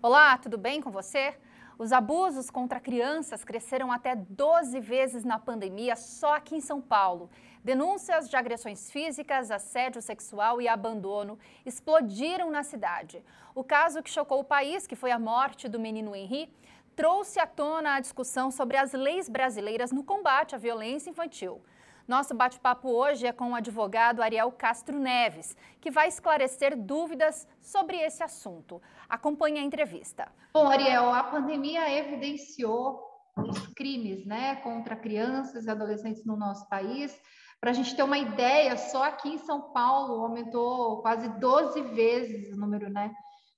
Olá, tudo bem com você? Os abusos contra crianças cresceram até 12 vezes na pandemia só aqui em São Paulo. Denúncias de agressões físicas, assédio sexual e abandono explodiram na cidade. O caso que chocou o país, que foi a morte do menino Henri, trouxe à tona a discussão sobre as leis brasileiras no combate à violência infantil. Nosso bate-papo hoje é com o advogado Ariel Castro Neves, que vai esclarecer dúvidas sobre esse assunto. Acompanhe a entrevista. Bom, Ariel, a pandemia evidenciou os crimes, né, contra crianças e adolescentes no nosso país. Para a gente ter uma ideia, só aqui em São Paulo aumentou quase 12 vezes o número, né,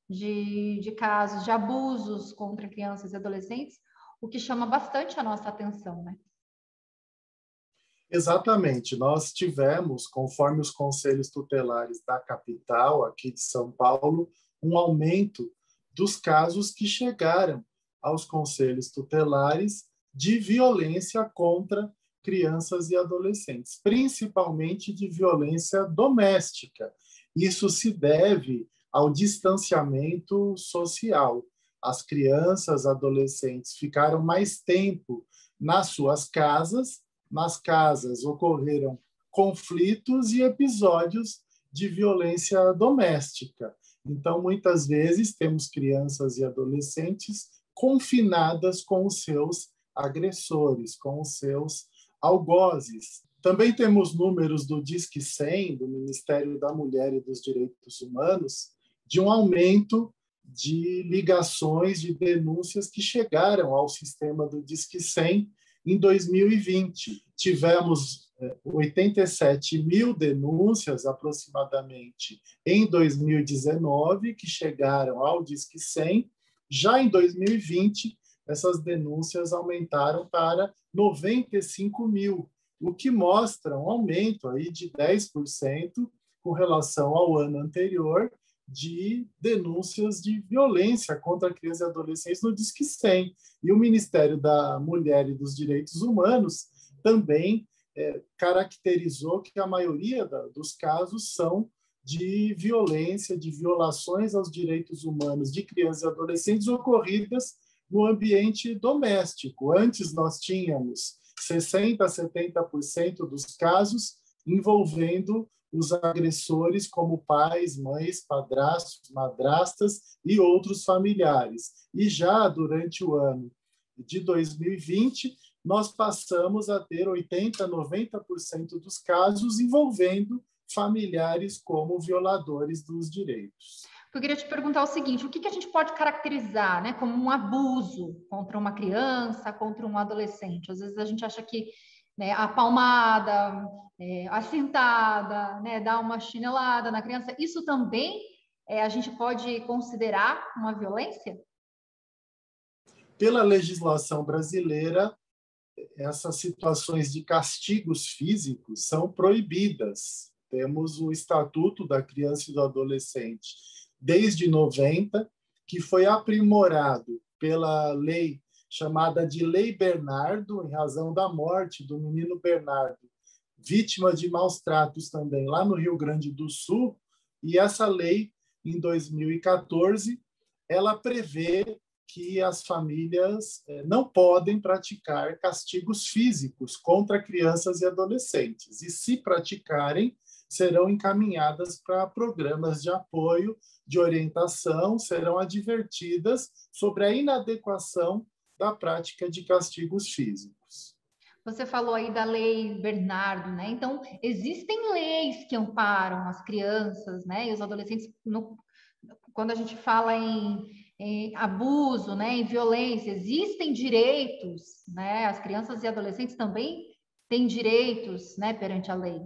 de casos de abusos contra crianças e adolescentes, o que chama bastante a nossa atenção, né? Exatamente. Nós tivemos, conforme os conselhos tutelares da capital, aqui de São Paulo, um aumento dos casos que chegaram aos conselhos tutelares de violência contra crianças e adolescentes, principalmente de violência doméstica. Isso se deve ao distanciamento social. As crianças, adolescentes ficaram mais tempo nas suas casas. Nas casas ocorreram conflitos e episódios de violência doméstica. Então, muitas vezes, temos crianças e adolescentes confinadas com os seus agressores, com os seus algozes. Também temos números do Disque 100, do Ministério da Mulher e dos Direitos Humanos, de um aumento de ligações, de denúncias que chegaram ao sistema do Disque 100 em 2020. Tivemos 87 mil denúncias, aproximadamente, em 2019, que chegaram ao Disque 100. Já em 2020, essas denúncias aumentaram para 95 mil, o que mostra um aumento aí de 10% com relação ao ano anterior, de denúncias de violência contra crianças e adolescentes no Disque 100. E o Ministério da Mulher e dos Direitos Humanos também caracterizou que a maioria dos casos são de violência, de violações aos direitos humanos de crianças e adolescentes ocorridas no ambiente doméstico. Antes nós tínhamos 60% a 70% dos casos envolvendo os agressores como pais, mães, padrastos, madrastas e outros familiares. E já durante o ano de 2020, nós passamos a ter 80%, 90% dos casos envolvendo familiares como violadores dos direitos. Eu queria te perguntar o seguinte, o que a gente pode caracterizar, né, como um abuso contra uma criança, contra um adolescente? Às vezes a gente acha que, né, a palmada, a sentada, né, dar uma chinelada na criança, isso também a gente pode considerar uma violência? Pela legislação brasileira, essas situações de castigos físicos são proibidas. Temos o Estatuto da Criança e do Adolescente desde 90, que foi aprimorado pela lei chamada de Lei Bernardo, em razão da morte do menino Bernardo, vítima de maus tratos também lá no Rio Grande do Sul. E essa lei, em 2014, ela prevê que as famílias não podem praticar castigos físicos contra crianças e adolescentes. E, se praticarem, serão encaminhadas para programas de apoio, de orientação, serão advertidas sobre a inadequação da prática de castigos físicos. Você falou aí da Lei Bernardo, né? Então, existem leis que amparam as crianças, né, e os adolescentes quando a gente fala em abuso, né, em violência, existem direitos, né? As crianças e adolescentes também têm direitos, né, perante a lei.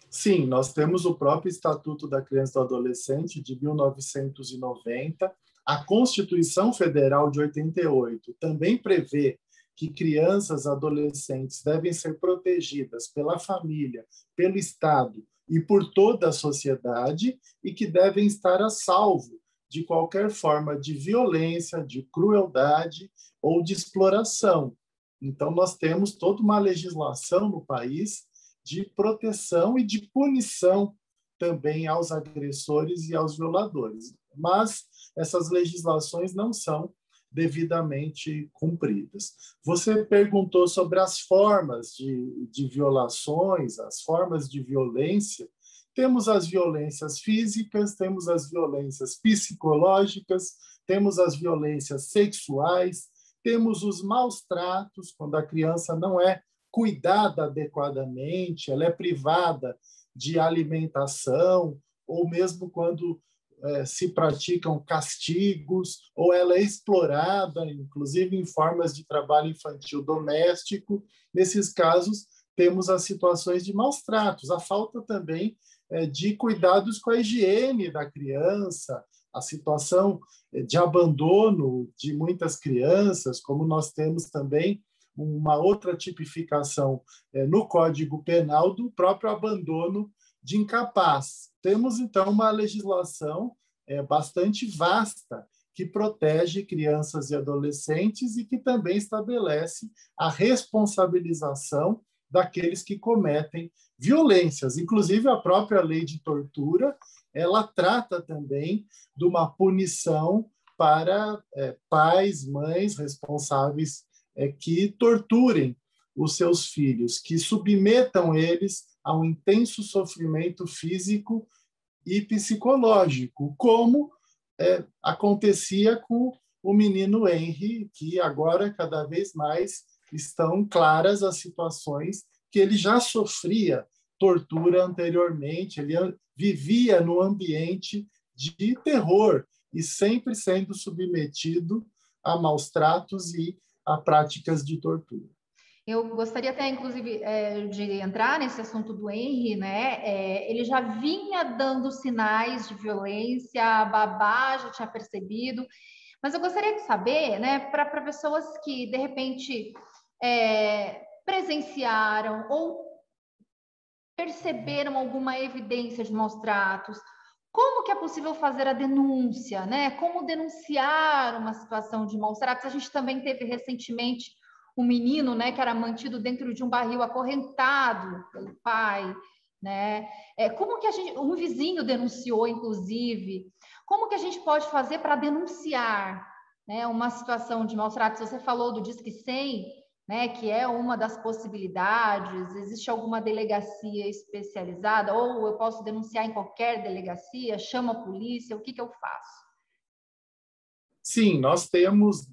Sim, nós temos o próprio Estatuto da Criança e do Adolescente, de 1990. A Constituição Federal de 88 também prevê que crianças e adolescentes devem ser protegidas pela família, pelo Estado e por toda a sociedade, e que devem estar a salvo de qualquer forma de violência, de crueldade ou de exploração. Então, nós temos toda uma legislação no país de proteção e de punição também aos agressores e aos violadores. mas essas legislações não são devidamente cumpridas. Você perguntou sobre as formas de violações, as formas de violência. Temos as violências físicas, temos as violências psicológicas, temos as violências sexuais, temos os maus tratos, quando a criança não é cuidada adequadamente, ela é privada de alimentação, ou mesmo quando se praticam castigos, ou ela é explorada, inclusive em formas de trabalho infantil doméstico. Nesses casos, temos as situações de maus tratos, a falta também de cuidados com a higiene da criança, a situação de abandono de muitas crianças, como nós temos também uma outra tipificação no Código Penal do próprio abandono de incapaz. Temos, então, uma legislação bastante vasta que protege crianças e adolescentes e que também estabelece a responsabilização daqueles que cometem violências. Inclusive, a própria lei de tortura, ela trata também de uma punição para pais, mães responsáveis que torturem os seus filhos, que submetam eles a um intenso sofrimento físico e psicológico, como acontecia com o menino Henry, que agora cada vez mais estão claras as situações que ele já sofria tortura anteriormente, ele vivia num ambiente de terror e sempre sendo submetido a maus tratos e a práticas de tortura. Eu gostaria até, inclusive, de entrar nesse assunto do Henry, né? Ele já vinha dando sinais de violência, a babá já tinha percebido, mas eu gostaria de saber, né, para pessoas que, de repente, presenciaram ou perceberam alguma evidência de maus tratos, como que é possível fazer a denúncia, né? Como denunciar uma situação de maus tratos? A gente também teve recentemente um menino, né, que era mantido dentro de um barril acorrentado pelo pai, né? Como que um vizinho denunciou, inclusive? Como que a gente pode fazer para denunciar, né, uma situação de maus tratos? Você falou do Disque 100, né, que é uma das possibilidades. Existe alguma delegacia especializada? Ou eu posso denunciar em qualquer delegacia? Chamo a polícia? O que eu faço? Sim, nós temos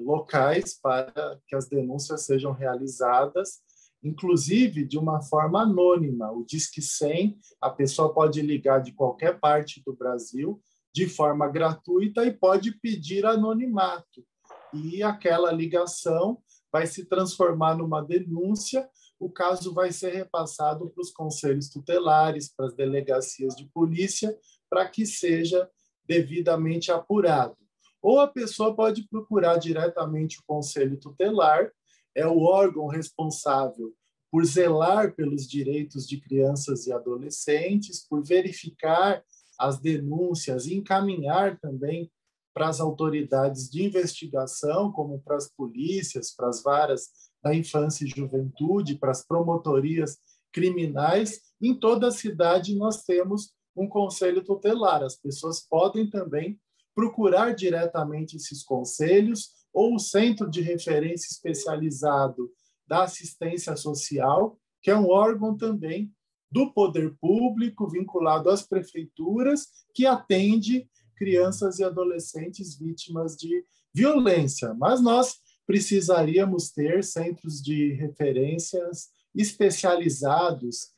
locais para que as denúncias sejam realizadas, inclusive de uma forma anônima. O Disque 100, a pessoa pode ligar de qualquer parte do Brasil de forma gratuita e pode pedir anonimato. E aquela ligação vai se transformar numa denúncia, o caso vai ser repassado para os conselhos tutelares, para as delegacias de polícia, para que seja devidamente apurado. Ou a pessoa pode procurar diretamente o conselho tutelar, é o órgão responsável por zelar pelos direitos de crianças e adolescentes, por verificar as denúncias e encaminhar também para as autoridades de investigação, como para as polícias, para as varas da infância e juventude, para as promotorias criminais. Em toda a cidade nós temos um conselho tutelar. As pessoas podem também procurar diretamente esses conselhos ou o Centro de Referência Especializado da Assistência Social, que é um órgão também do poder público vinculado às prefeituras, que atende crianças e adolescentes vítimas de violência. Mas nós precisaríamos ter centros de referências especializados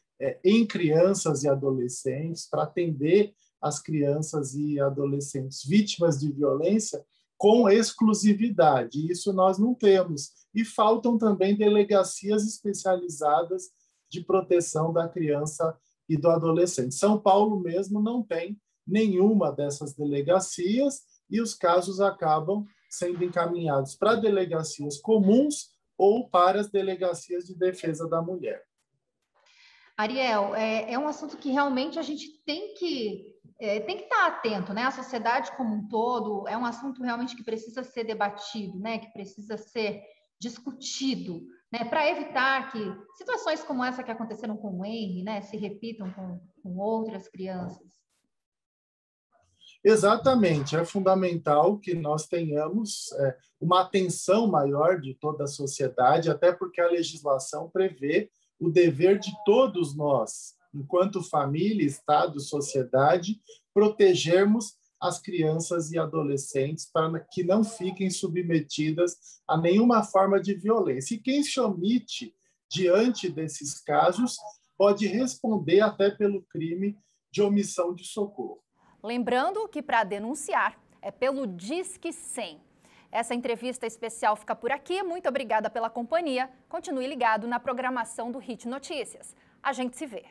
em crianças e adolescentes para atender as crianças e adolescentes vítimas de violência com exclusividade. Isso nós não temos. E faltam também delegacias especializadas de proteção da criança e do adolescente. São Paulo mesmo não tem nenhuma dessas delegacias e os casos acabam sendo encaminhados para delegacias comuns ou para as delegacias de defesa da mulher. Ariel, é um assunto que realmente a gente tem que estar atento, né? A sociedade como um todo é um assunto realmente que precisa ser debatido, né? Que precisa ser discutido, né? Para evitar que situações como essa que aconteceram com o Henry, né, se repitam com outras crianças. Exatamente, é fundamental que nós tenhamos uma atenção maior de toda a sociedade, até porque a legislação prevê o dever de todos nós, enquanto família, Estado, sociedade, protegermos as crianças e adolescentes para que não fiquem submetidas a nenhuma forma de violência. E quem se omite diante desses casos pode responder até pelo crime de omissão de socorro. Lembrando que para denunciar é pelo Disque 100. Essa entrevista especial fica por aqui. Muito obrigada pela companhia. Continue ligado na programação do Hit Notícias. A gente se vê.